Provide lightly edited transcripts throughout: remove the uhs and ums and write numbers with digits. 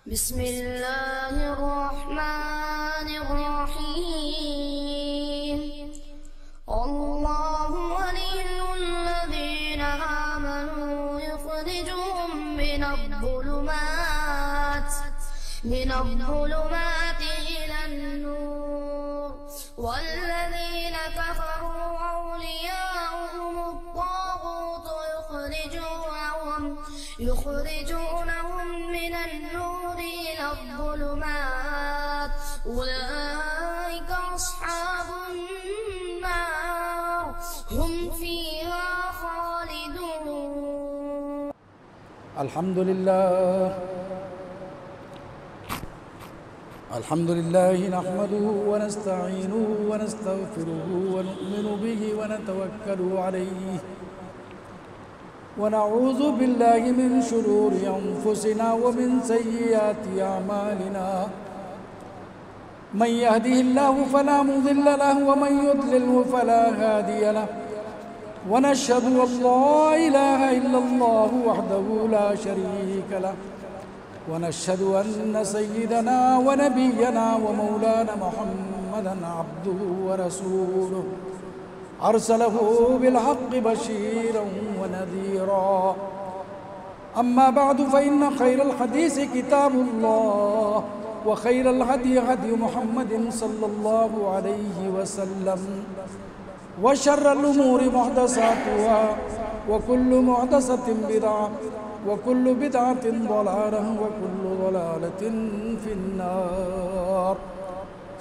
बिस्मिल्लाहिर्रहमानिर्रहीम। अल्लाहु वलियुल्लज़ीना आमनू युख़रिजुहुम मिनज़्ज़ुलुमाति इलन्नूर वल्लज़ीना कफ़रू अव्लियाउहुमुत्ताग़ूत युख़रिजूनहुम मिनन्नूरि इलज़्ज़ुलुमात उलाइका अस्हाबुन्नार हुम फ़ीहा ख़ालिदून। अल्हम्दुलिल्लाह नहमदुहु व नस्तईनुहु व नस्तगफिरुहु व नु'मिनु बिहि व नतवक्कलु अलैहि व नऊज़ु बिल्लाहि मिन शुरूरि अंफुसिना व मिन सय्यिआति अमालिना मन यहदिहिल्लाहु फला मुज़िल्ल लहु व मन युद्लिल्हु फला हादिय लहु व नशहदु अल्ला इलाहा इल्लल्लाहु वहदहु ला शरीक लहु व नशहदु अन्न सय्यिदना व नबिय्यना व मौलाना मुहम्मदन अब्दुहु व रसूलुहु अरसलहु बिलहक़्क़ि बशीरन व नज़ीरा। अम्मा बअदु फ़इन्न खैरल हदीस किताबुल्लाह व खैरल हदी हदी मुहम्मदिन सल्लल्लाहु अलैहि वसल्लम व शर्रल उमूरि मुहदसातुहा व कुल्लु मुहदसतिन बिदअह व कुल्लु बिदअतिन ज़लालह व कुल्लु ज़लालतिन फिन्नार।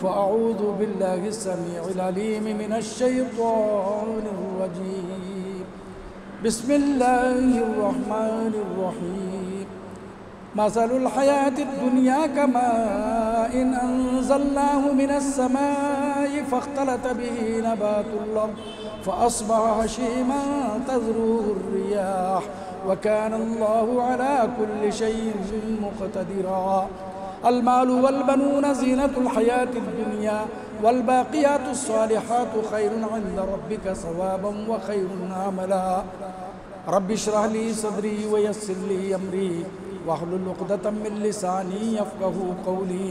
फ़अऊज़ु बिल्लाहि अस्समीइल अलीम मिनश शैतानिर रजीम। बिस्मिल्लाहिर रहमानिर रहीम। मसलुल हयातिद दुनिया कमाइन अंज़लनाहु मिनस समाई फ़ख्तलत बिही नबातुल अर्ज़ फ़अस्बह हशीमन तज़रुहु अर्रियाह व काना अल्लाहु अला कुल्लि शैइन मुक़तदिरा। अलमालु वल बनून ज़ीनतुल हयातिद दुनिया वल बाक़ियातुस सालिहातु खैरुन इंद रब्बिका सवाबन व खैरुन अमला। रब्बि इश्रह ली सदरी व यस्सिर ली अमरी वहलुल उक़दतम मिन लिसानी यफ़क़हू क़ौली।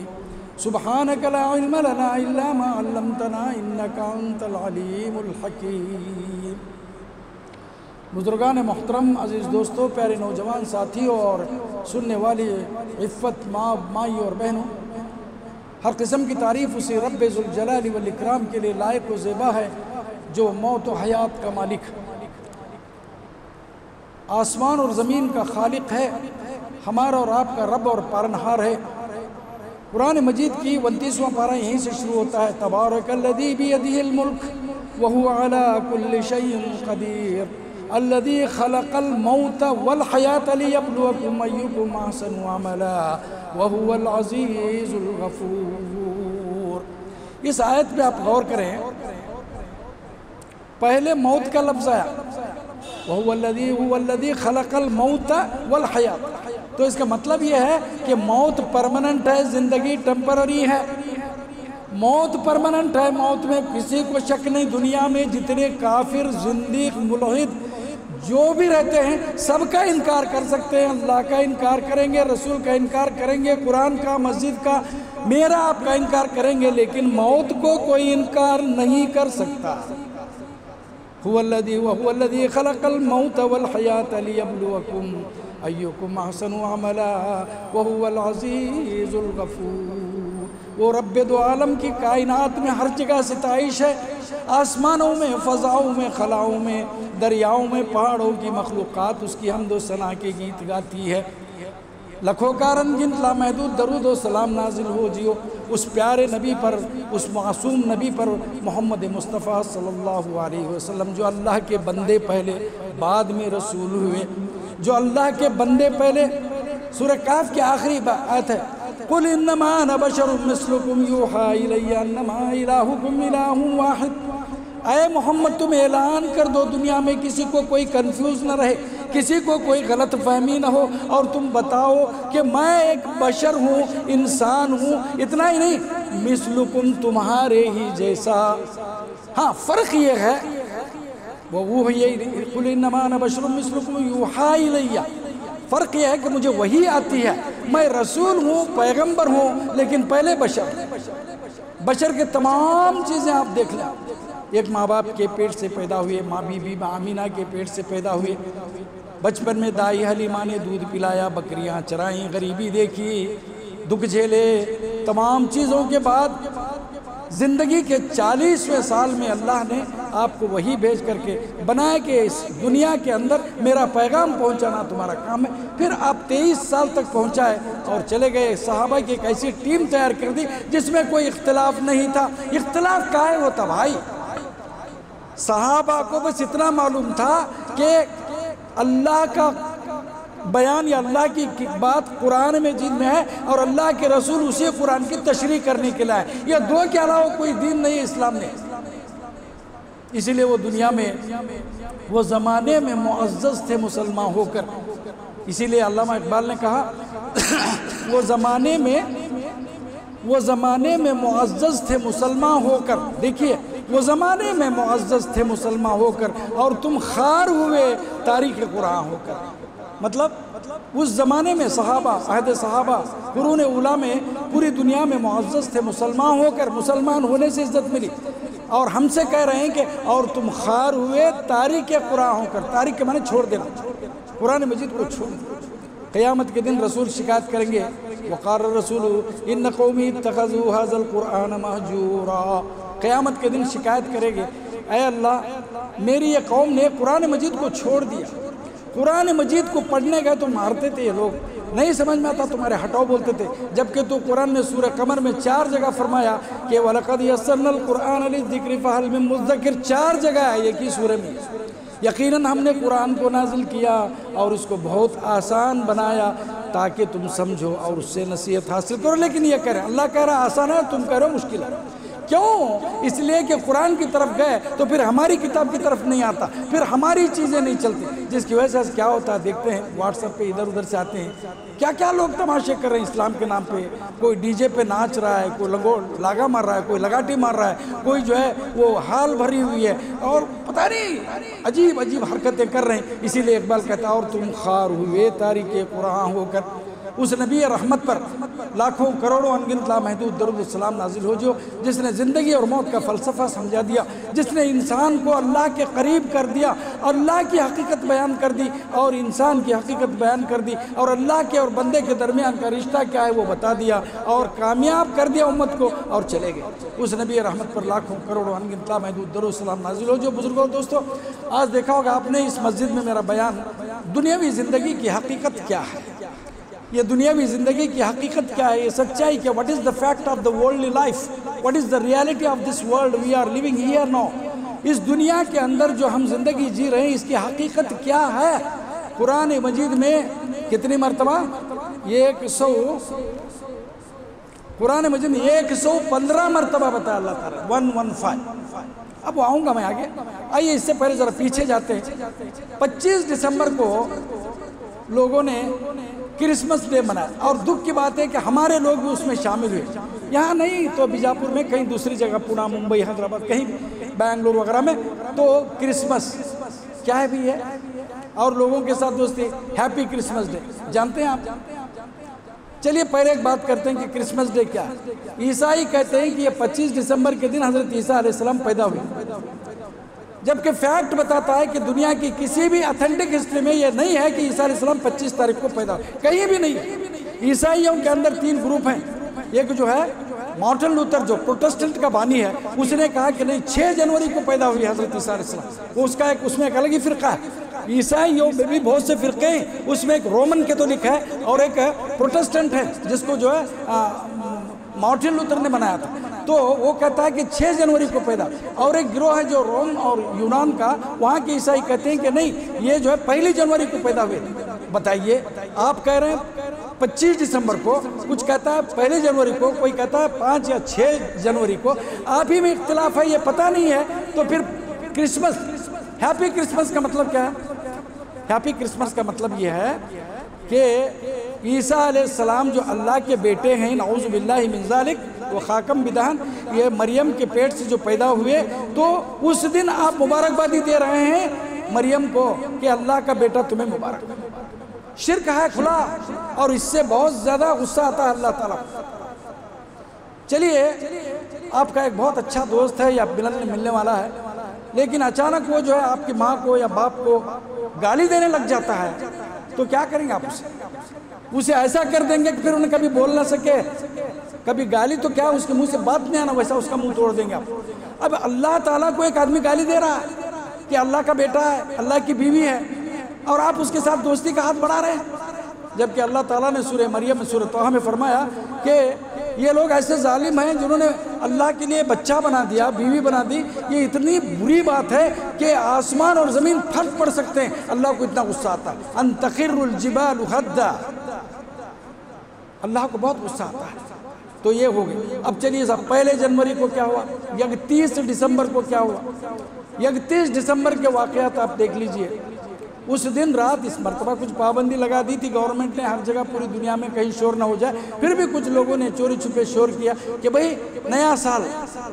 सुब्हानका ला इल्म लना इल्ला मा अल्लमतना इन्नका अंतल अलीमुल हकीम। बुजुर्गान मोहतरम, अज़ीज़ दोस्तों, प्यारे नौजवान साथियों और सुनने वाली इफ़्फ़त माई और बहनों, हर किस्म की तारीफ़ उसी रब्बे ज़ुल जलाली वल इकराम के लिए लायक व ज़ेबा है जो मौत व हयात का मालिक, आसमान और ज़मीन का खालिक है, हमारा और आपका रब और पालनहार है। कुरान मजीद की 29वां पारा यहीं से शुरू होता है। तबारकल्लज़ी बियदिहिल मुल्क व हुवा अला कुल्लि शैइन क़दीर अल्लज़ी खलक़ल मौत वल हयात लियब्लुवकुम अय्युकुम अहसनु अमला व हुवल अज़ीज़ुल गफ़ूर। इस आयत पे आप गौर करें, पहले मौत का लफ्ज़ आया, हुवल्लज़ी खलक़ल मौत वल हयात, तो इसका मतलब यह है कि मौत परमानेंट है, ज़िंदगी टेम्पररी है। मौत परमानेंट है, मौत में किसी को शक नहीं। दुनिया में जितने काफिर, ज़िंदीक़, मुल्हिद जो भी रहते हैं सबका इनकार कर सकते हैं। अल्लाह का इनकार करेंगे, रसूल का इनकार करेंगे, कुरान का, मस्जिद का, मेरा आपका इनकार करेंगे, लेकिन मौत को कोई इनकार नहीं कर सकता। हुवल्लज़ी खलक़ल मौत वल हयात लियब्लुवकुम अय्युकुम अहसनु अमला व हुवल अज़ीज़ुल गफ़ूर। वो रब्बे दो आलम की कायनात में हर जगह सिताइश है, आसमानों में, फ़ज़ाओं में, खलाओं में, दरियाओं में, पहाड़ों की मखलूक़ात उसकी हम्द व सना के गीत गाती है। लखों का रंगिन लामहदूद दरूद व सलाम नाजिल हो जियो उस प्यारे नबी पर, उस मासूम नबी पर, मोहम्मद मुस्तफ़ा सल्लल्लाहु अलैहि वसल्लम, जो अल्लाह के बंदे पहले बाद में रसूल हुए, जो अल्लाह के बंदे पहले। सूरह काफ की आखिरी आयत है, कुल इन्नमा अना बशरुम मिस्लुकुम यूहा इलैया अन्नमा इलाहुकुम इलाहुन वाहिद। ऐ मोहम्मद, तुम ऐलान कर दो दुनिया में किसी को कोई कंफ्यूज न रहे, किसी को कोई गलत फहमी न हो, और तुम बताओ कि मैं एक बशर हूँ, इंसान हूँ। इतना ही नहीं, मिस्लुकुम, तुम्हारे ही जैसा। हाँ, फ़र्क ये है वो यही कुल इन्नमा अना बशरुम मिस्लुकुम यूहा इलैया। फ़र्क यह है कि मुझे वही आती है, मैं रसूल हूँ, पैगंबर हूँ, लेकिन पहले बशर के तमाम चीज़ें आप देख लें। एक माँ बाप के पेट से पैदा हुए, माँ बीबी आमीना के पेट से पैदा हुए, बचपन में दाई हलीमा ने दूध पिलाया, बकरियां चराई, गरीबी देखी, दुख झेले, तमाम चीज़ों के बाद ज़िंदगी के 40वें साल में अल्लाह ने आपको वही भेज करके बनाया कि इस दुनिया के अंदर मेरा पैगाम पहुंचाना तुम्हारा काम है। फिर आप 23 साल तक पहुंचाए और चले गए। सहाबा की एक ऐसी टीम तैयार कर दी जिसमें कोई इख्तिलाफ नहीं था। इख्तिलाफ काहे होता भाई? सहाबा को बस इतना मालूम था कि अल्लाह का बयान या अल्लाह की बात कुरान में जिन में है और अल्लाह के रसूल उसी कुरान की तशरीह करने के लिए है। यह दो के अलावा कोई दीन नहीं है इस्लाम में। इसीलिए वो दुनिया में वो ज़माने में मुअज़्ज़ज़ थे मुसलमान होकर। इसीलिए अल्लामा इकबाल ने कहा वो ज़माने में मुअज़्ज़ज़ थे मुसलमान होकर। देखिए, वो ज़माने में मुअज़्ज़ज़ थे मुसलमान होकर और तुम खार हुए तारीख़ कुरान होकर। मतलब उस ज़माने में सहाबा, अहद सहाबा, कुरून उला में पूरी दुनिया में मुअज़्ज़ज़ थे मुसलमान होकर। मुसलमान होने से इज़्ज़त मिली और हमसे कह रहे हैं कि और तुम खार हुए तारीख़ कुरान होकर। तारीख़ के माने छोड़ देना, कुरान मजीद को छोड़ देना। क़यामत के दिन रसूल शिकायत करेंगे, वक़ाल रसूल इन्न कौमी इत्तख़ज़ू हाज़ल कुरान महजूरा। क़यामत के दिन शिकायत करेंगे, ऐ अल्लाह मेरी ये कौम ने कुरान मजीद को छोड़ दिया। कुरान मजीद को पढ़ने गए तो मारते थे ये लोग, नहीं समझ में आता तुम्हारे हटाओ बोलते थे। जबकि तो कुरान ने सूरह कमर में 4 जगह फरमाया कि वलक़द यस्सरनल कुरान लिज़्ज़िक्रि फ़हल मिन मुद्दकिर। 4 जगह है एक ही सूरह में। यकीनन हमने कुरान को नाजिल किया और उसको बहुत आसान बनाया ताकि तुम समझो और उससे नसीहत हासिल करो। लेकिन ये कह रहे हैं, अल्लाह कह रहा है आसान है, तुम कह रहे हो मुश्किल है। क्यों? इसलिए कि कुरान की तरफ गए तो फिर हमारी किताब की तरफ नहीं आता, फिर हमारी चीज़ें नहीं चलती। जिसकी वजह से क्या होता है देखते हैं, व्हाट्सएप पे इधर उधर से आते हैं, क्या क्या लोग तमाशे कर रहे हैं इस्लाम के नाम पे। कोई डीजे पे नाच रहा है, कोई लागा मार रहा है, कोई लगाटी मार रहा है, कोई जो है वो हाल भरी हुई है और पता नहीं अजीब अजीब हरकतें कर रहे हैं। इसीलिए इकबाल कहता है और तुम खार हुए तारीख़ कुरान होकर। उस नबी रहमत पर लाखों करोड़ों अनगिनत लामहदूद दरूद सलाम नाजिल हो, जो जिसने ज़िंदगी और मौत का फ़लसफ़ा समझा दिया, जिसने इंसान को अल्लाह के करीब कर दिया, अल्लाह की हकीकत बयान कर दी और इंसान की हकीकत बयान कर दी और अल्लाह के और बंदे के दरमियान का रिश्ता क्या है वो बता दिया और कामयाब कर दिया उम्मत को और चले गए। उस नबी रहमत पर लाखों करोड़ों अनगिनत लामहदूद दरूद सलाम नाजिल हो। जो बुजुर्गों दोस्तों, आज देखा होगा आपने इस मस्जिद में मेरा बयान दुनियावी ज़िंदगी की हकीकत क्या है, ये दुनियावी ज़िंदगी की हकीकत क्या है, ये सच्चाई क्या, what is the fact of the worldly life, what is the reality of this world we are living here now. इस दुनिया के अंदर जो हम ज़िंदगी जी रहे हैं इसकी हकीकत क्या है। कुरान मजीद में कितनी मरतबा? कुरान मजीद में 115 मरतबा बताया अल्लाह ताला, 115। अब आऊँगा मैं आगे, आइए इससे पहले ज़रा पीछे जाते हैं। 25 दिसंबर को लोगों ने क्रिसमस डे मनाया और दुख की बात है कि हमारे लोग भी उसमें शामिल हुए। यहाँ नहीं तो बीजापुर में, कहीं दूसरी जगह, पुणे, मुंबई, हैदराबाद, कहीं बेंगलुरु वगैरह में तो क्रिसमस क्या है भी है और लोगों के साथ दोस्ती, हैप्पी क्रिसमस डे। जानते हैं आप? चलिए पहले एक बात करते हैं कि क्रिसमस डे क्या है। ईसाई कहते हैं कि ये 25 दिसंबर के दिन हज़रत ईसा अलैहिस्सलाम पैदा हुए, जबकि फैक्ट बताता है कि दुनिया की किसी भी ऑथेंटिक हिस्ट्री में यह नहीं है कि ईसा अलैहिस्सलाम 25 तारीख को पैदा, कहीं भी नहीं। ईसाइयों के अंदर 3 ग्रुप हैं। एक जो है मार्टिन लूथर, जो प्रोटेस्टेंट का बानी है, उसने कहा कि नहीं 6 जनवरी को पैदा हुई हज़रत ईसा अलैहिस्सलाम, वो उसका एक उसमें एक अलग ही फ़िरका है। ईसाइयों में भी बहुत से फ़िरके हैं, उसमें एक रोमन कैथोलिक है और एक प्रोटेस्टेंट है जिसको जो है मार्टिन लूथर ने बनाया था। तो वो कहता है कि 6 जनवरी को पैदा, और एक गिरोह है जो रोम और यूनान का, वहाँ के ईसाई कहते हैं कि नहीं ये जो है 1 जनवरी को पैदा हुए। बताइए, आप कह रहे हैं 25 दिसंबर को, कुछ कहता है 1 जनवरी को, कोई कहता है 5 या 6 जनवरी को, आप ही में इख्तिलाफ है, ये पता नहीं है। तो फिर क्रिसमस, हैप्पी क्रिसमस का मतलब क्या है? हैप्पी क्रिसमस का मतलब ये है कि ईसा अलैहिस्सलाम जो अल्लाह के बेटे हैं, नाऊज़ु बिल्लाहि मिन ज़ालिक व खाकम बिदहन, ये मरियम के पेट से जो पैदा हुए, तो उस दिन आप मुबारकबादी दे रहे हैं मरियम को कि अल्लाह का बेटा तुम्हें मुबारक। शिर्क है खुला, और इससे बहुत ज़्यादा गुस्सा आता है अल्लाह ताला। चलिए, आपका एक बहुत अच्छा दोस्त है या मिलने वाला है, लेकिन अचानक वो जो है आपकी माँ को या बाप को गाली देने लग जाता है, तो क्या करेंगे आप उसे ऐसा कर देंगे कि फिर उन्हें कभी बोल ना सके, कभी गाली तो क्या उसके मुंह से बात नहीं आना, वैसा उसका मुंह तोड़ देंगे आप। अब अल्लाह ताला को एक आदमी गाली दे रहा है कि अल्लाह का बेटा है, अल्लाह की बीवी है, और आप उसके साथ दोस्ती का हाथ बढ़ा रहे हैं, जबकि अल्लाह ताला ने सूरह मरियम में, सूरह तोहा में फरमाया कि ये लोग ऐसे जालिम हैं जिन्होंने अल्लाह के लिए बच्चा बना दिया, बीवी बना दी। ये इतनी बुरी बात है कि आसमान और ज़मीन फट पड़ सकते हैं, अल्लाह को इतना गुस्सा आता है। अन तखिरुल जिबालु हद्दा, अल्लाह को बहुत गुस्सा आता है। तो ये हो गई। अब चलिए साहब, 1 जनवरी को क्या हुआ, 31 दिसंबर को क्या हुआ। 31 दिसंबर के वाक़यात आप देख लीजिए। उस दिन रात इस मरतबा कुछ पाबंदी लगा दी थी गवर्नमेंट ने, हर जगह पूरी दुनिया में कहीं शोर ना हो जाए, फिर भी कुछ लोगों ने चोरी छुपे शोर किया कि भाई नया साल,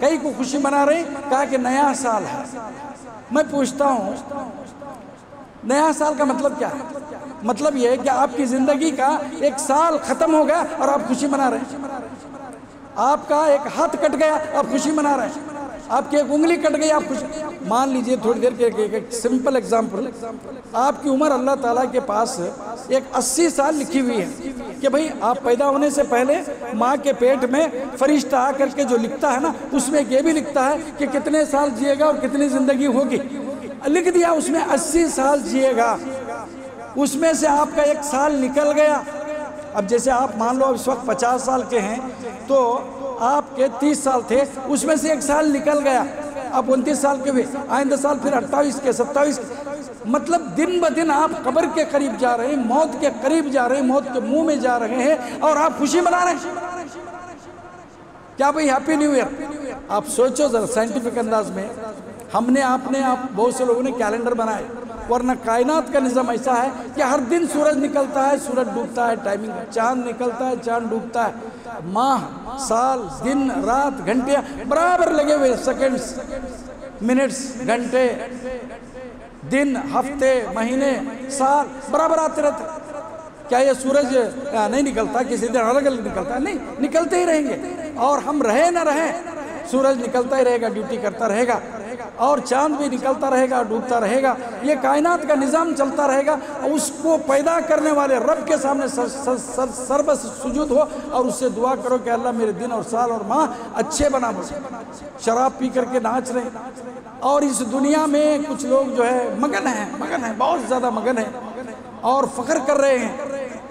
कई को खुशी मना रहे, कहा कि नया साल है। मैं पूछता हूँ, नया साल का मतलब क्या है? मतलब ये है कि आपकी ज़िंदगी का एक साल ख़त्म हो गया और आप खुशी मना रहे हैं। आपका एक हाथ कट गया, आप खुशी मना रहे हैं। आपकी एक उंगली कट गई, आप खुशी। मान लीजिए थोड़ी देर के एक सिंपल एग्जांपल, आपकी उम्र अल्लाह ताला के पास एक 80 साल लिखी हुई है कि भाई आप पैदा होने से पहले माँ के पेट में फरिश्ता आकर के जो लिखता है ना, उसमें ये भी लिखता है कि कितने साल जिएगा और कितनी ज़िंदगी होगी। लिख दिया उसमें 80 साल जिएगा, उसमें से आपका एक साल निकल गया। अब जैसे आप मान लो इस वक्त 50 साल के हैं, तो आपके 30 साल थे, उसमें से एक साल निकल गया, आप 29 साल के हुए, आइंदा साल फिर 28 के, 27 के। मतलब दिन ब दिन आप कब्र के करीब जा रहे हैं, मौत के करीब जा रहे हैं, मौत के मुंह में जा रहे हैं, और आप खुशी मना रहे हैं। क्या भाई हैप्पी न्यू ईयर? आप सोचो जरा साइंटिफिक अंदाज में। हमने आपने आप बहुत से लोगों ने कैलेंडर बनाए, वरना कायनात का निज़ाम ऐसा है कि हर दिन सूरज निकलता है, सूरज डूबता है, टाइमिंग, चांद निकलता है, चांद डूबता है, माह, साल, दिन, रात, घंटे बराबर लगे हुए, सेकंड्स, मिनट्स, घंटे, दिन, हफ्ते, महीने, साल बराबर आते रहते। क्या ये सूरज नहीं निकलता? किसी दिन अलग अलग निकलता है? नहीं, निकलते ही रहेंगे, और हम रहे ना रहे, सूरज निकलता ही रहेगा, ड्यूटी करता रहेगा, और चांद भी निकलता रहेगा, डूबता रहेगा। ये कायनात का निज़ाम चलता रहेगा। उसको पैदा करने वाले रब के सामने सर्वस सुजूद हो और उससे दुआ करो कि अल्लाह मेरे दिन और साल और माह अच्छे बना। शराब पी करके नाच रहे, और इस दुनिया में कुछ लोग जो है मगन है, बहुत ज़्यादा मगन है, और फ़ख्र कर रहे हैं।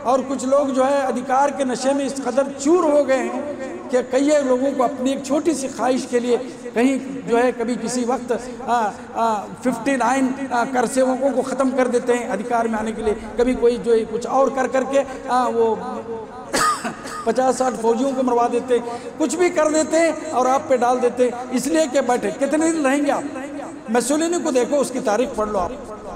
और कुछ लोग जो है अधिकार के नशे में इस कदर चूर हो गए हैं कि कई लोगों को अपनी एक छोटी सी ख्वाहिश के लिए कहीं जो है कभी किसी वक्त 59 करसेवकों को ख़त्म कर देते हैं अधिकार में आने के लिए, कभी कोई जो है कुछ और कर करके वो 50-60 फौजियों को मरवा देते, कुछ भी कर देते हैं और आप पे डाल देते, इसलिए कि बैठे। कितने दिन रहेंगे आप? मैसोलिनी को देखो, उसकी तारीख पढ़ लो आप।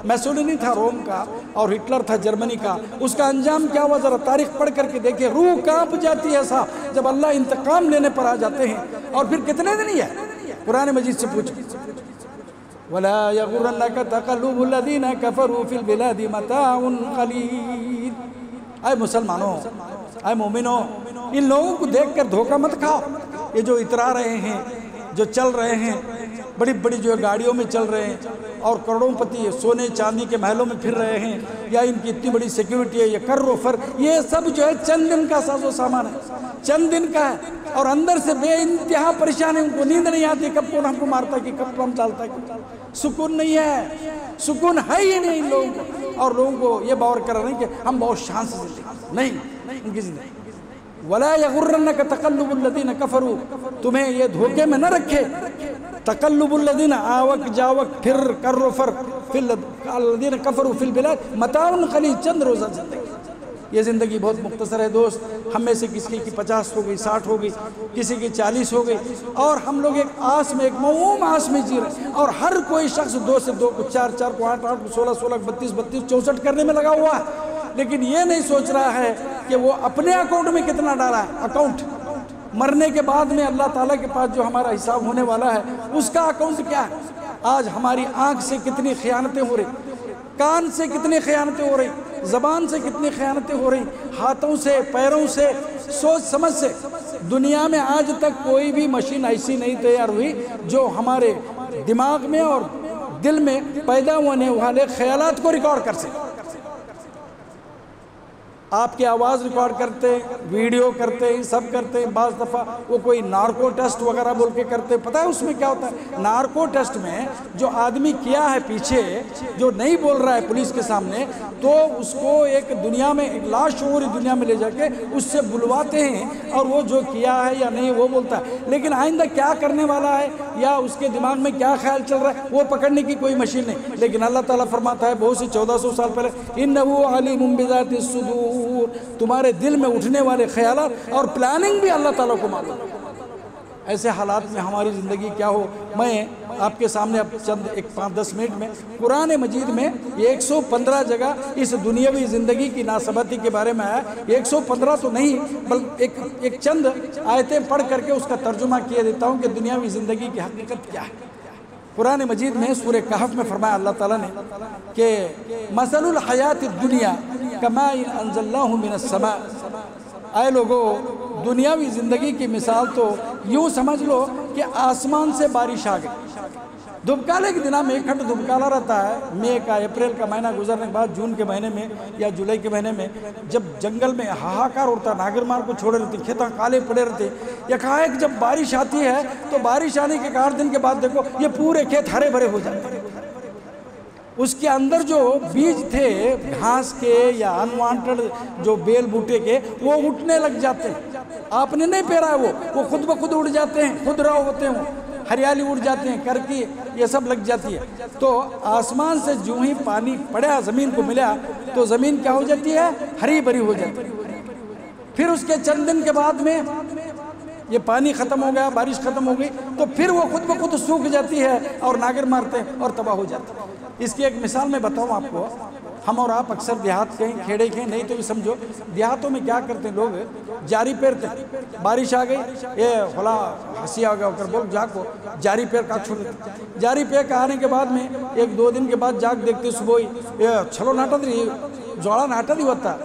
मैसोलिनी था रोम का और हिटलर था जर्मनी का। उसका अंजाम क्या हुआ, जरा तारीख पढ़ करके देखिए, रूह कांप जाती है साहब जब अल्लाह इंतकाम लेने पर आ जाते हैं। और फिर कितने दिन ही है? कुरान मजीद से पूछो, वला यगुरन्नका तक़ल्लुबुल लज़ीना कफ़रू फिल बिलादि मताउन क़लील। आए मुसलमानों, आए मोमिनों, इन लोगों को देखकर धोखा मत खाओ। ये जो इतरा रहे हैं, जो चल रहे हैं, बड़ी बड़ी जो है गाड़ियों में चल रहे हैं, और करोड़पति सोने चांदी के महलों में फिर रहे हैं, या इनकी इतनी बड़ी सिक्योरिटी है, ये कर्रो फर, ये सब जो है चंद दिन का साजो सामान है, चंद दिन का है, और अंदर से बेइंतहा परेशान है। उनको नींद नहीं आती, कब कौन हमको मारता है कि कब हम डालता है, सुकून नहीं है, सुकून है ही नहीं इन लोगों को। और लोगों को ये बावर कर रहे हैं कि हम बहुत शान से जिंदगी नहीं, उनकी जिंदगी। वला यगुर्रन्नका तक़ल्लुबुल लज़ीना कफ़रू, तुम्हें ये धोखे में न रखे। तक़ल्लुबुल लज़ीना, आवक जावक, फिर कर्रो फर, फिल लज़ीना कफ़रू फिल बिलाद मताउन क़लील, चंद रोज़ा ज़िंदगी। ये ज़िंदगी बहुत मुख्तसर है दोस्त। हम में से किसी की 50 हो गई, 60 हो गई, किसी की 40 हो गई, और हम लोग एक आस में, एक मऊम आस में जी रहे हैं। और हर कोई शख्स 2 से 2 को 4, 4 को 8, 8 को 16, 16 को 32, 32, 64 करने में लगा हुआ है। लेकिन ये नहीं सोच रहा है कि वो अपने अकाउंट में कितना डाला है। अकाउंट मरने के बाद में अल्लाह ताला के पास जो हमारा हिसाब होने वाला है, उसका अकाउंट क्या है। आज हमारी आंख से कितनी खयानतें हो रही, कान से कितनी खयानतें हो रही, ज़बान से कितनी खयानतें हो रही, हाथों से, पैरों से, सोच समझ से। दुनिया में आज तक कोई भी मशीन ऐसी नहीं तैयार हुई जो हमारे दिमाग में और दिल में पैदा होने वाले ख्यालात को रिकॉर्ड कर सके। आपकी आवाज़ रिकॉर्ड करते, वीडियो करते, सब करते। बाज़ दफ़ा वो कोई नार्को टेस्ट वगैरह बोल के करते। पता है उसमें क्या होता है? नार्को टेस्ट में जो आदमी किया है पीछे, जो नहीं बोल रहा है पुलिस के सामने, तो उसको एक दुनिया में, एक लाशऊरी दुनिया में ले जाके उससे बुलवाते हैं और वो जो किया है या नहीं वो बोलता है। लेकिन आइंदा क्या करने वाला है या उसके दिमाग में क्या ख्याल चल रहा है वो पकड़ने की कोई मशीन नहीं। लेकिन अल्लाह ताला फरमाता है बहुत सी 1400 साल पहले, इन्नहु अलीमुम बिज़ाति सुदूर, तुम्हारे दिल में उठने वाले ख्यालात और प्लानिंग भी अल्लाह ताला को मालूम। ऐसे हालात में हमारी ज़िंदगी क्या हो। मैं आपके सामने अब चंद 5-10 मिनट में कुरान मजीद में 115 जगह इस दुनियावी ज़िंदगी की नासबती के बारे में आया। 115 तो नहीं बल्कि एक चंद आयतें पढ़ करके उसका तर्जुमा किए देता हूँ कि दुनियावी ज़िंदगी की हकीकत क्या है। कुरान मजीद में सूरह कहफ में फरमाया अल्लाह ताला ने कि मसलुल हयातिद दुनिया कमाइन अंज़लनाहु मिनस समा। आए लोगों, दुनियावी ज़िंदगी की मिसाल तो यूँ समझ लो कि आसमान से बारिश आ गई। धुपकाले के दिना में खट धुपकाला रहता है। मई का, अप्रैल का महीना गुजरने के बाद जून के महीने में या जुलाई के महीने में जब जंगल में हाहाकार उड़ता, नागरमार को छोड़े रहते, खेता काले पड़े रहते, एकाएक जब बारिश आती है तो बारिश आने के 8 दिन के बाद देखो ये पूरे खेत हरे भरे हो जाते हैं। उसके अंदर जो बीज थे घास के या अनवांटेड जो बेल बूटे के, वो उठने लग जाते हैं। आपने नहीं पेरा है, वो खुद ब खुद उड़ जाते हैं, खुद रहो होते हैं, हरियाली उड़ जाते हैं, करकी ये सब लग जाती है। तो आसमान से जो ही पानी पड़ा ज़मीन को मिला तो ज़मीन क्या हो जाती है? हरी भरी हो जाती है। फिर उसके चंद दिन के बाद में ये पानी ख़त्म हो गया, बारिश ख़त्म हो गई, तो फिर वो खुद ब खुद सूख जाती है और नागर मारते हैं और तबाह हो जाते हैं। इसकी एक मिसाल मैं बताऊँ आपको। हम और आप अक्सर देहात कहीं खेड़े के नहीं तो भी समझो देहातों में क्या करते हैं लोग, जारी पेरते। बारिश आ गई, ये होला हंसी आ गया होकर बोल जाग को जारी पेर का छोड़ देते। जारी पेर का आने के बाद में 1-2 दिन के बाद जाग देखते सुबह ही ये छलो नाटक रही, जोड़ा नाटक ही होता,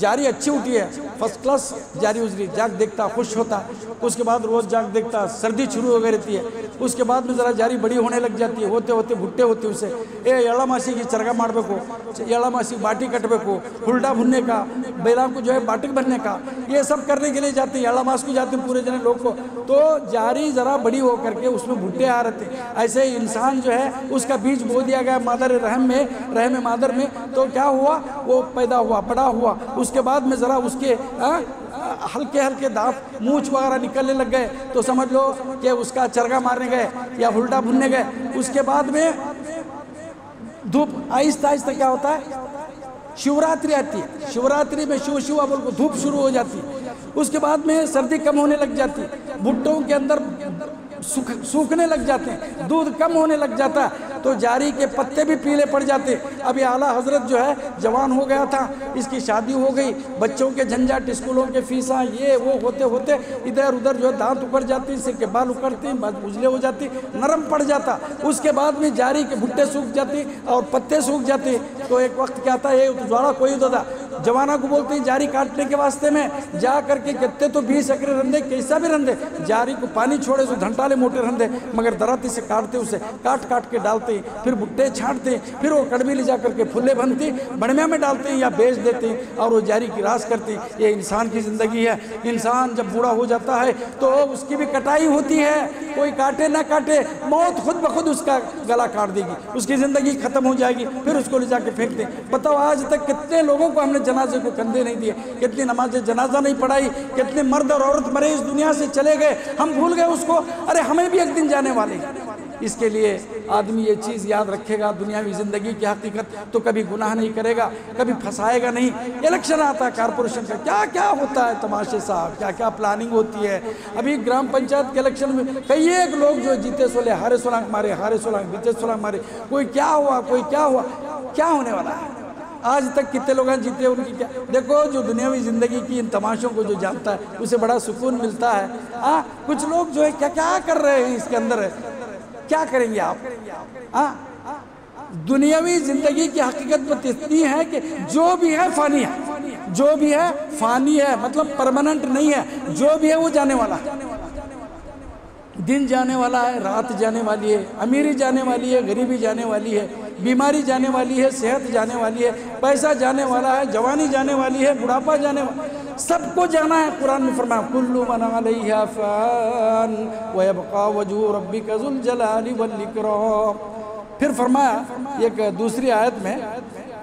जारी अच्छी उठी है, फर्स्ट क्लास जारी उजरी। जाग देखता, खुश होता। उसके बाद रोज़ जाग देखता, सर्दी शुरू हो गई रहती है। उसके बाद में ज़रा जारी बड़ी होने लग जाती है, होते होते भुट्टे होते उसे एड़ामासी की चरगा मारबेको, एड़ामासी बाटी कटबेको, हुल्डा भुनने का, बेला को जो है बाटिक बनने का, ये सब करने के लिए जाते हैं। एड़ामास को जाते हैं पूरे जने लोग को। तो जारी ज़रा बड़ी हो करके उसमें भुट्टे आ रहे थे। ऐसे ही इंसान जो है उसका बीज बो दिया गया मादर रहम मादर में, तो क्या हुआ, वो पैदा हुआ, बड़ा हुआ। उसके बाद में ज़रा उसके हल्के हल्के दांत मूछ वगैरह निकलने लग गए, तो समझ लो कि उसका चरगा मारने गए या हुल्डा भुनने गए। उसके बाद में धूप आहिस्ता आहिस्ता क्या होता है, शिवरात्रि आती है। शिवरात्रि में शिव शिवा बोल को धूप शुरू हो जाती है। उसके बाद में सर्दी कम होने लग जाती है, भुट्टों के अंदर सूखने लग जाते हैं, दूध कम होने लग जाता है, तो जारी के पत्ते भी पीले पड़ जाते। अभी आला हजरत जो है जवान हो गया था, इसकी शादी हो गई, बच्चों के झंझट, स्कूलों के फीसा, ये वो होते होते इधर उधर जो है दांत उखड़ जाती, सिर के बाल उखड़ते, उजले हो जाती, नरम पड़ जाता। उसके बाद में जारी के भुट्टे सूख जाते और पत्ते सूख जाते। तो एक वक्त क्या था, ये ज्वाड़ा कोई दादा जवाना को बोलते हैं जारी काटने के वास्ते में जा करके कितने तो 20 एकड़ रंधे, कैसा भी रंधे, जारी को पानी छोड़े तो घंटाले मोटे रंधे, मगर दराती से काटते, उसे काट काट के डालते, फिर भुट्टे छांटते, फिर वो कड़वी ले जा करके फुल्ले बनते, बड़मिया में डालते हैं या बेच देते हैं और वो जारी की रास करते। ये इंसान की ज़िंदगी है। इंसान जब बूढ़ा हो जाता है तो उसकी भी कटाई होती है, कोई काटे ना काटे, मौत खुद ब खुद उसका गला काट देगी, उसकी ज़िंदगी ख़त्म हो जाएगी, फिर उसको ले जाके फेंक दे। बताओ आज तक कितने लोगों को हमने जनाजे को कंधे नहीं दिए, कितनी नमाज जनाजा नहीं पढ़ाई, कितने मर्द और औरत मरे इस दुनिया से चले गए, हम भूल गए उसको। अरे हमें भी एक दिन जाने वाले। इसके लिए आदमी ये चीज़ याद रखेगा, दुनियावी ज़िंदगी की हकीकत, तो कभी गुनाह नहीं करेगा, कभी फंसाएगा नहीं। इलेक्शन आता है कॉरपोरेशन का, क्या क्या होता है तमाशे साहब, क्या क्या प्लानिंग होती है। अभी ग्राम पंचायत के इलेक्शन में कई एक लोग जो जीते सोले हारे सोलंग मारे, हारे सोलंग बीते सोलंग मारे, कोई क्या हुआ, कोई क्या हुआ, क्या होने वाला है। आज तक कितने लोग जीते, उनकी क्या। देखो जो दुनियावी ज़िंदगी की इन तमाशों को जो जानता है उसे बड़ा सुकून मिलता है। कुछ लोग जो है क्या क्या कर रहे हैं इसके अंदर, क्या करेंगे आप। दुनियावी ज़िंदगी की हकीकत बस इतनी है कि जो भी है फ़ानी है, जो भी है फ़ानी है, मतलब परमानेंट नहीं है। जो भी है वो जाने वाला है। दिन जाने वाला है, रात जाने वाली है, अमीरी जाने वाली है, गरीबी जाने वाली है, बीमारी जाने वाली है, सेहत जाने वाली है, पैसा जाने वाला है, जवानी जाने वाली है, बुढ़ापा जाने वाला, सबको जाना है। कुरान में फरमाया कुल्लु मन अलैहा फ़ान व यबक़ा वजहु रब्बिका ज़ुल जलाली वल इकराम। फिर फरमाया एक दूसरी आयत में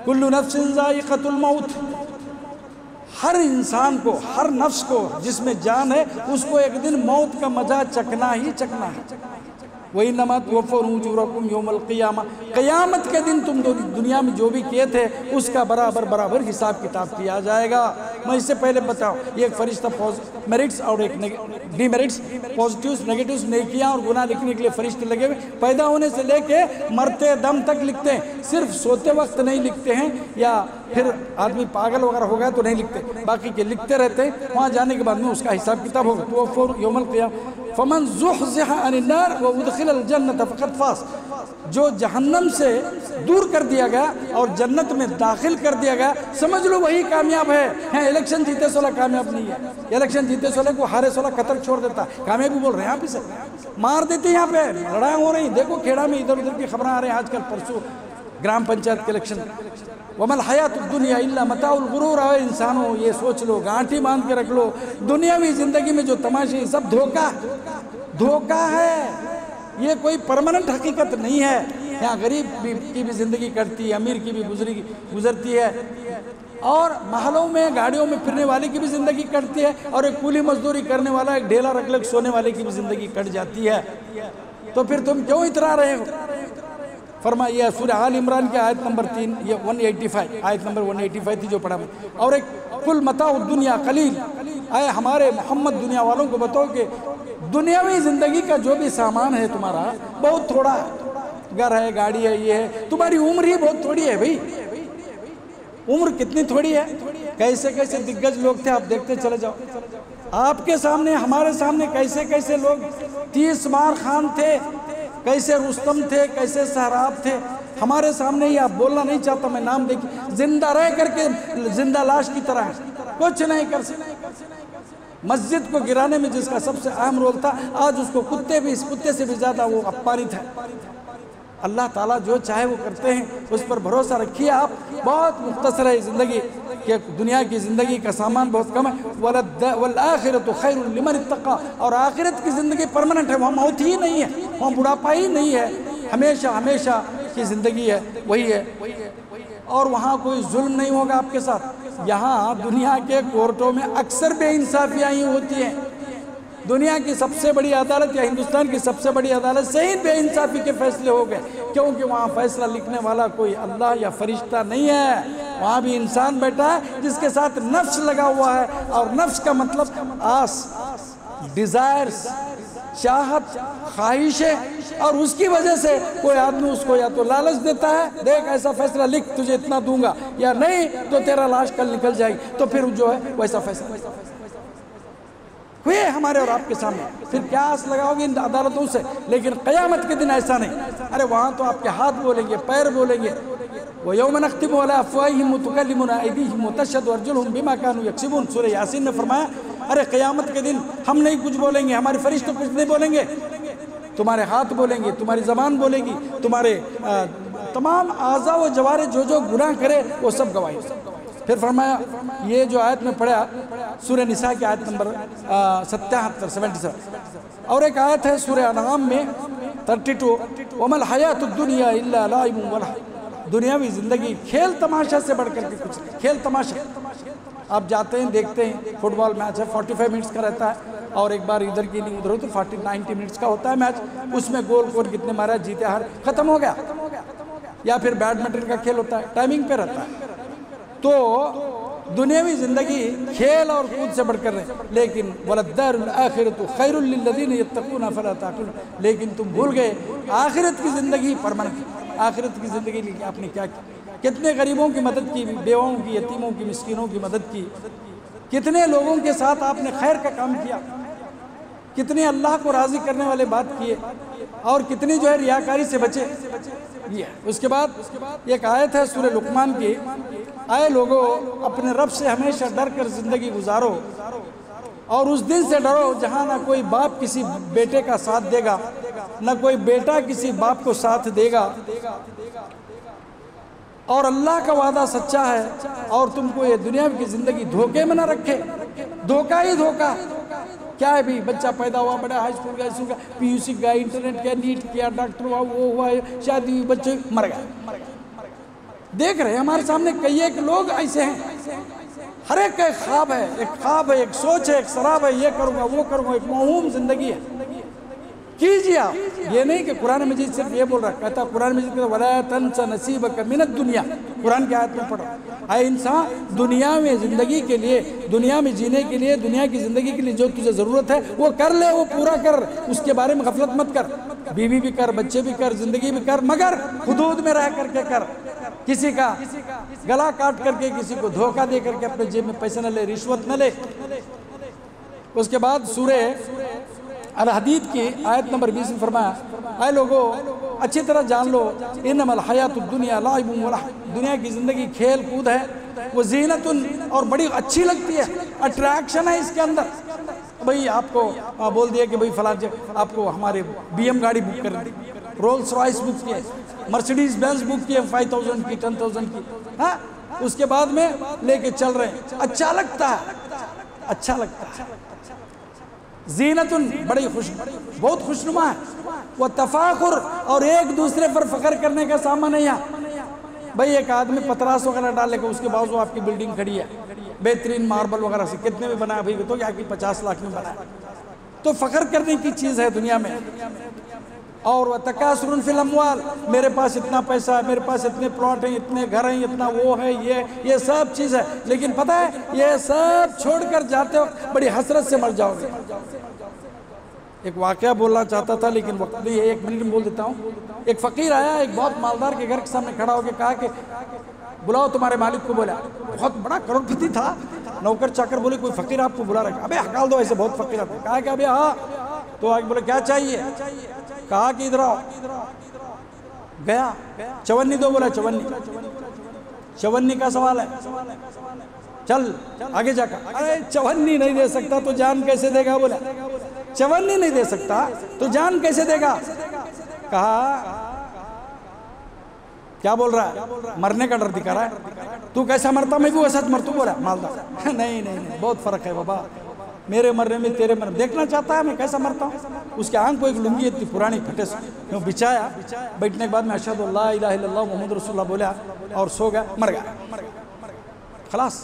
कुल्लु नफ्सिन ज़ाइक़तुल मौत, हर इंसान को, हर नफ्स को जिसमें जान है उसको एक दिन मौत का मजा चखना ही चखना है। वही नमा तुवफ़्फ़ौना उजूरकुम यौमल क़ियामा, क़यामत के दिन तुम दुनिया में जो भी किए थे उसका बराबर बराबर हिसाब किताब किया जाएगा। मैं इससे पहले बताऊँ, एक फरिश्ता मेरिट्स और एक डीमेरिट्स, पॉजिटिव्स नेगेटिव्स, नेकियां और गुनाह लिखने के लिए फरिश्ते लगे हुए, पैदा होने से लेके मरते दम तक लिखते हैं। सिर्फ सोते वक्त नहीं लिखते हैं, या फिर आदमी पागल वगैरह हो गया तो नहीं लिखते, बाकी के लिखते रहते हैं। वहाँ जाने के बाद में उसका हिसाब किताब होगा। तुवफ़्फ़ौना यौमल क़ियामा फ़मन ज़ुहज़िहा अनिन नार व उदख़िलल जन्नत फ़क़द फ़ाज़, जो जहन्नम से दूर कर दिया गया और जन्नत में दाखिल कर दिया गया, समझ लो वही कामयाब है। हैं, इलेक्शन जीते सोलह कामयाब नहीं है। इलेक्शन जीते सोलह को हारे सोलह कतर छोड़ देता, कामयाबी बोल रहे हैं। यहाँ पे से मार देते हैं, यहाँ पे लड़ाई हो रही। देखो खेड़ा में इधर उधर की खबरें आ रही हैं आजकल, परसों ग्राम पंचायत के इलेक्शन। वमल हयातुद दुनिया इल्ला मताउल गुरूर। है इंसानों, ये सोच लो, गांठी बांध के रख लो, दुनियावी ज़िंदगी में जो तमाशे सब धोखा धोखा है। ये कोई परमानेंट हकीकत नहीं है। यहाँ गरीब की भी ज़िंदगी कटती है, अमीर की भी गुजरती है, और महलों में गाड़ियों में फिरने वाले की भी ज़िंदगी कटती है, और एक कूली मजदूरी करने वाला, एक ढेला रख ले सोने वाले की भी ज़िंदगी कट जाती है। तो फिर तुम क्यों इतरा रहे हो? फरमाइए सूरह आल इमरान की आयत नंबर 3, ये 185 आयत नंबर 185 थी जो पढ़ा। और एक कुल मताउ दुनिया कलील, आए हमारे मोहम्मद दुनिया वालों को बताओ कि दुनियावी ज़िंदगी का जो भी सामान है तुम्हारा बहुत थोड़ा है। घर है, गाड़ी है, ये है, तुम्हारी उम्र ही बहुत थोड़ी है भाई। उम्र कितनी थोड़ी है। कैसे कैसे दिग्गज लोग थे, आप देखते चले जाओ। आपके सामने, हमारे सामने कैसे कैसे लोग, 30 बार खान थे, कैसे रुस्तम थे, कैसे सहराब थे हमारे सामने ही। आप बोलना नहीं चाहता मैं, नाम देखिए, जिंदा रह करके जिंदा लाश की तरह है, कुछ नहीं कर सकते। मस्जिद को गिराने में जिसका सबसे अहम रोल था, आज उसको कुत्ते से भी ज़्यादा वो अपमानित है। अल्लाह ताला जो चाहे वो करते हैं, उस पर भरोसा रखिए आप। बहुत मुख्तसर है ज़िंदगी, कि दुनिया की ज़िंदगी का सामान बहुत कम है। वल आखिरतु खैरुल लिमन इत्तक़ा, और आखिरत की ज़िंदगी परमानेंट है, वहाँ मौत ही नहीं है, वहाँ बुढ़ापा ही नहीं है, हमेशा हमेशा की ज़िंदगी है, वही है। और वहाँ कोई जुल्म नहीं होगा आपके साथ। यहाँ दुनिया के कोर्टों में अक्सर बेइंसाफियाँ ही होती हैं। दुनिया की सबसे बड़ी अदालत या हिंदुस्तान की सबसे बड़ी अदालत से ही बेइंसाफी के फैसले हो गए, क्योंकि वहाँ फैसला लिखने वाला कोई अल्लाह या फरिश्ता नहीं है। वहाँ भी इंसान बैठा है जिसके साथ नफ्स लगा हुआ है, और नफ्स का मतलब आस, डिज़ायर्स, चाहत, ख्वाहिशें, और उसकी वजह से कोई आदमी उसको या तो लालच देता है, देख ऐसा फैसला लिख, तुझे इतना दूंगा, या नहीं तो तेरा लाश कल निकल जाएगी। तो फिर जो है वैसा फैसला हुए हमारे और आपके सामने। फिर क्या आस लगाओगे इन अदालतों से? लेकिन क़यामत के दिन ऐसा नहीं। अरे वहाँ तो आपके हाथ बोलेंगे, पैर बोलेंगे। वो यौम नख्तिमु अला अफ़वाहिहिम व तुकल्लिमुना अयदीहिम व तशहदु अर्जुलुहुम बिमा कानू यक्सिबून। सूरह यासीन ने फरमाया, अरे क़यामत के दिन हम नहीं कुछ बोलेंगे, हमारे फरिश्ते कुछ नहीं बोलेंगे, तुम्हारे हाथ बोलेंगे, तुम्हारी ज़बान बोलेगी, तुम्हारे तमाम आज़ा व जवारे जो गुनाह करे वो सब गवाही। फिर फरमाया, ये जो आयत में पढ़ा सूरह निसा की आयत नंबर 77, और एक आयत है सूरह अनआम में 32, वमल हयातुद दुनिया इल्ला लाइबुन व लहव। दुनियावी ज़िंदगी खेल तमाशा से बढ़कर के कुछ नहीं। खेल तमाशा, आप जाते हैं, देखते हैं, फुटबॉल मैच है, 45 मिनट्स का रहता है, और एक बार इधर की नहीं उधर हो तो 90 मिनट्स का होता है मैच। उसमें गोल कौन कितने मारा, जीते हार, खत्म हो गया। या फिर बैडमिंटन का खेल होता है, टाइमिंग पे रहता है। तो दुनियावी ज़िंदगी खेल और कूद से बढ़कर रहे, लेकिन वलद्दारुल आखिरतु खैरुल लिल्लज़ीना यत्तक़ूना फला ताक़िलून। लेकिन तुम भूल गए आखिरत की ज़िंदगी परमानेंट। आखिरत की ज़िंदगी के लिए आपने क्या किया? कितने गरीबों की मदद की, बेवाओं की, यतीमों की, मिस्कीनों की मदद की, कितने लोगों के साथ आपने खैर का काम किया, कितने अल्लाह को राज़ी करने वाले बात किए, और कितनी जो है रियाकारी से बचे। ये उसके बाद एक आयत है सूरह लुकमान की, आए लोगों अपने रब से हमेशा डर कर जिंदगी गुजारो और उस दिन से डरो जहाँ ना कोई बाप किसी बेटे का साथ देगा, ना कोई बेटा किसी बाप को साथ देगा, और अल्लाह का वादा सच्चा है और तुमको ये दुनिया की जिंदगी धोखे में ना रखे। धोखा ही धोखा। क्या है भाई, बच्चा पैदा हुआ, बड़ा हाई स्कूल गया, स्कूल का पीयूसी गया, इंटरनेट किया, नीट किया, डॉक्टर हुआ, वो हुआ, शादी हुई, बच्चे मर गए। देख रहे हैं हमारे सामने कई एक लोग ऐसे हैं, हर एक का एक ख्वाब है, एक सोच है, एक शराब है, ये करूँगा वो करूँगा, एक मौहूम जिंदगी है। कीजिए आप, ये नहीं कि कुरान मजीद सिर्फ ये बोल रहा है, कहता कुरान मजीद कहता वला तंसा नसीबक मिनद दुनिया, कुरान की आयत में पढ़ो, आए इंसान दुनिया में ज़िंदगी के लिए, दुनिया में जीने के लिए, दुनिया की ज़िंदगी के लिए जो तुझे ज़रूरत है वो कर ले, वो पूरा कर, उसके बारे में गफलत मत कर। बीवी भी कर, बच्चे भी कर, ज़िंदगी भी कर, मगर हुदूद में रह करके कर। किसी का गला काट करके, किसी को धोखा दे करके अपने जेब में पैसे न ले, रिश्वत न ले। उसके बाद सूरह अल हदीद की आयत नंबर 20 में फरमाया, ऐ लोगों अच्छी तरह जान लो, इन्नमल हयातुद दुनिया लाइबुन व लह, दुनिया की ज़िंदगी खेल कूद है, वो ज़ीनतुन और बड़ी अच्छी लगती है, अट्रैक्शन है इसके अंदर। भाई आपको बोल दिया कि भाई फलां आपको हमारे BM गाड़ी बुक कर दी, रोल्स रॉयस बुक की है, मर्सिडीज बेंज बुक की है 5000 की 10,000 की, हाँ उसके बाद में लेके चल रहे हैं, अच्छा लगता है, अच्छा लगता है। जीनतुन बड़ी खुश, बहुत खुशनुमा है, वह तफाखुर और एक दूसरे पर फख्र करने का सामान है। यहाँ भाई एक आदमी पतरास वगैरह डाल लेकर उसके बावजूद आपकी बिल्डिंग खड़ी है, बेहतरीन मार्बल वगैरह से, कितने में बनाया भाई, तो क्या कि 50 लाख में बनाया, तो फख्र करने की चीज़ है दुनिया में। और वह तकासुरुन फिल अम्वाल, मेरे पास इतना पैसा है, मेरे पास इतने प्लॉट हैं, इतने घर हैं, इतना वो है, ये सब चीज़ है, लेकिन पता है ये सब छोड़कर जाते हो बड़ी हसरत से मर जाओगे। एक वाकया बोलना चाहता था लेकिन वक्त नहीं है, 1 मिनट में बोल देता हूँ। एक फ़कीर आया, एक बहुत मालदार के घर के सामने खड़ा होकर कहा कि बुलाओ तुम्हारे मालिक को। बोला बहुत बड़ा करोड़पति था, नौकर चाकर बोले कोई फ़कीर आपको बुला रहा है, अबे हकाल दो, ऐसे बहुत फ़कीर आते। कहा कि अबे हाँ, तो आगे बोले क्या चाहिए, कहा कि इधर आओ, गया चवन्नी दो, बोला चवन्नी का सवाल है, चल आगे जाकर, अरे चवन्नी नहीं दे सकता तो जान कैसे देगा, बोला चवन्नी नहीं दे सकता तो जान कैसे देगा। कहा क्या बोल रहा है, मरने का डर दिखा रहा है, तू कैसा मरता मैं भी वैसा मरतू, बोला मालदार नहीं बहुत फर्क है बाबा, मेरे मरने में तेरे मरने, देखना चाहता है मैं कैसा मरता हूँ। उसके आंख को एक लुंगी इतनी पुरानी फटे से बिछाया, बैठने के बाद में अशहदु अल्ला इलाहा इल्लल्लाह मुहम्मद रसूलुल्लाह बोला और सो गया, मर गया, खलास।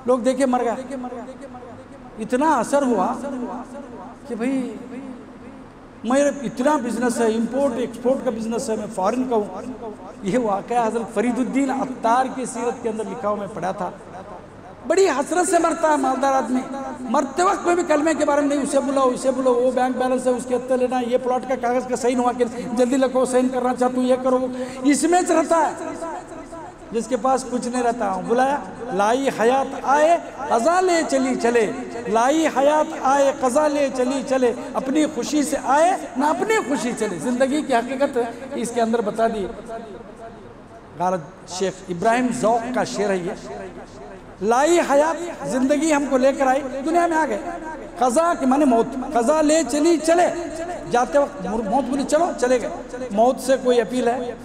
लोग देखे मर गया, इतना असर हुआ कि भाई मेरे इतना बिजनेस है, इंपोर्ट एक्सपोर्ट का बिजनेस है, मैं फॉरेन का हूँ। ये वाक़या हज़रत फरीदुद्दीन अत्तार की सीरत के अंदर लिखा हुआ मैं पढ़ा था। बड़ी हसरत से मरता है मालदार आदमी, मरते वक्त में भी कलमे के बारे में नहीं, उसे बुलाओ इसे बुलाओ, वो बैंक बैलेंस है उसके हत्ते लेना, ये प्लॉट का कागज़ का साइन हुआ कि जल्दी लगो, साइन करना चाहता हूँ, ये करो, इसमें रहता है। जिसके पास कुछ नहीं रहता हूँ, बुलाया, लाई हयात आए कज़ा ले चली चले, लाई हयात आए कज़ा ले चली चले, अपनी खुशी से आए ना अपनी खुशी चले। ज़िंदगी की हकीकत इसके अंदर बता दी। गालिब शेख इब्राहिम ज़ौक़ का शेर है ये, लाई हयात जिंदगी हमको लेकर आई, दुनिया में आ गए, कज़ा के माने मौत, कज़ा ले चली चले, जाते वक्त मौत बोली चलो चले गए। मौत से कोई अपील है,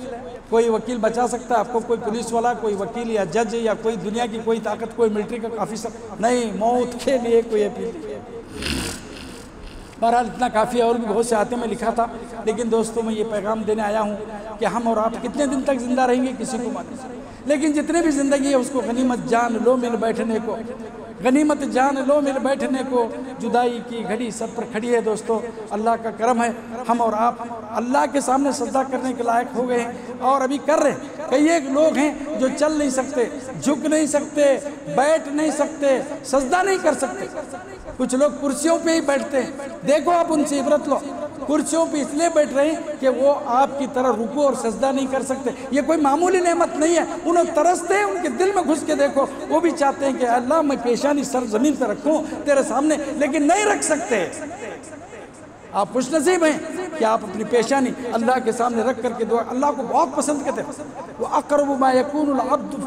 कोई वकील बचा सकता है आपको, कोई पुलिस वाला, कोई वकील या जज या कोई दुनिया की कोई ताकत, कोई मिलिट्री का ऑफिसर नहीं, मौत के लिए कोई अपील। बहरहाल इतना काफ़ी है, और भी बहुत से आते मैं लिखा था, लेकिन दोस्तों मैं ये पैगाम देने आया हूँ कि हम और आप कितने दिन तक ज़िंदा रहेंगे किसी को मालूम, लेकिन जितने भी ज़िंदगी है उसको गनीमत जान लो मिल बैठने को, गनीमत जान लो मिल बैठने को, जुदाई की घड़ी सब पर खड़ी है। दोस्तों अल्लाह का करम है, हम और आप अल्लाह के सामने सजदा करने के लायक हो गए हैं और अभी कर रहे हैं। कई एक लोग हैं जो चल नहीं सकते, झुक नहीं सकते, बैठ नहीं सकते, सजदा नहीं कर सकते। कुछ लोग कुर्सियों पे ही बैठते हैं, देखो आप उनसे इबरत लो, कुर्सियों पे इसलिए बैठ रहे हैं कि वो आपकी तरह रुकू और सजदा नहीं कर सकते। ये कोई मामूली नेमत नहीं है, उन्हें तरसते हैं, उनके दिल में घुस के देखो, वो भी चाहते हैं कि अल्लाह मैं पेशानी सर जमीन पर रखूं तेरे सामने, लेकिन नहीं रख सकते। आप खुशनसीब हैं कि आप अपनी पेशानी अल्लाह के सामने रख करके दुआ, अल्लाह को बहुत पसंद करते हैं। वो अक़रबु मा यकूनुल अब्दु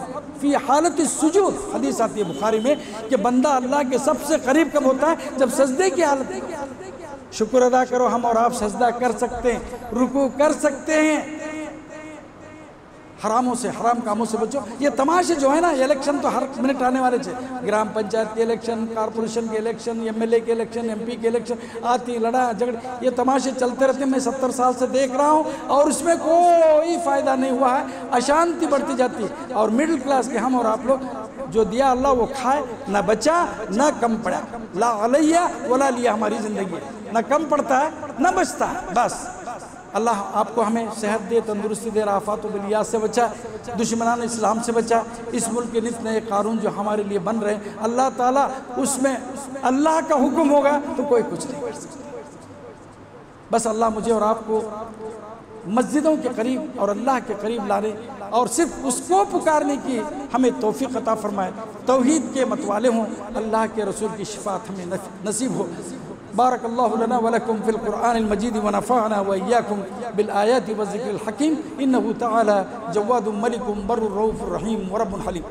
फ़ी हालति सुजूद, हदीस आती है बुखारी में कि बंदा अल्लाह के सबसे करीब कब होता है? जब सजदे की हालत में। शुक्र अदा करो हम और आप सजदा कर सकते हैं, रुकू कर सकते हैं। हरामों से, हराम कामों से बचो। ये तमाशे जो है ना, इलेक्शन तो हर मिनट आने वाले थे, ग्राम पंचायत के इलेक्शन, कारपोरेशन के इलेक्शन, एमएलए के इलेक्शन, एमपी के इलेक्शन, आती लड़ा झगड़े, ये तमाशे चलते रहते हैं। मैं 70 साल से देख रहा हूँ और उसमें कोई फ़ायदा नहीं हुआ है, अशांति बढ़ती जाती है। और मिडिल क्लास के हम और आप लोग, जो दिया अल्लाह वो खाए, ना बचा ना कम पड़ा। ला अलैया वला लिया हमारी ज़िंदगी है, ना कम पड़ता है ना बचता है। बस अल्लाह आपको हमें सेहत दे, तंदुरुस्ती दे, आफात बिलियात से बचा, दुश्मनान इस्लाम से बचा। इस मुल्क के नित नए कानून जो हमारे लिए बन रहे हैं, अल्लाह ताला उसमें अल्लाह का हुक्म होगा तो कोई कुछ नहीं कर सकता। बस अल्लाह मुझे और आपको मस्जिदों के करीब और अल्लाह के करीब लाने और सिर्फ उसको पुकारने की हमें तौफीक अता फरमाए। तौहीद के मतवाले हों, अल्लाह के रसूल की शिफात हमें नसीब हो। बारकल्लाहु लना व लकुम फिल कुरआनिल मजीद व नफ़अना व इय्याकुम बिल आयाति व ज़िक्रिल हकीम। इन्नहु तआला जव्वादुम मलिकुम बर्रुर रऊफ़ुर रहीम व रब्बुल हलीम।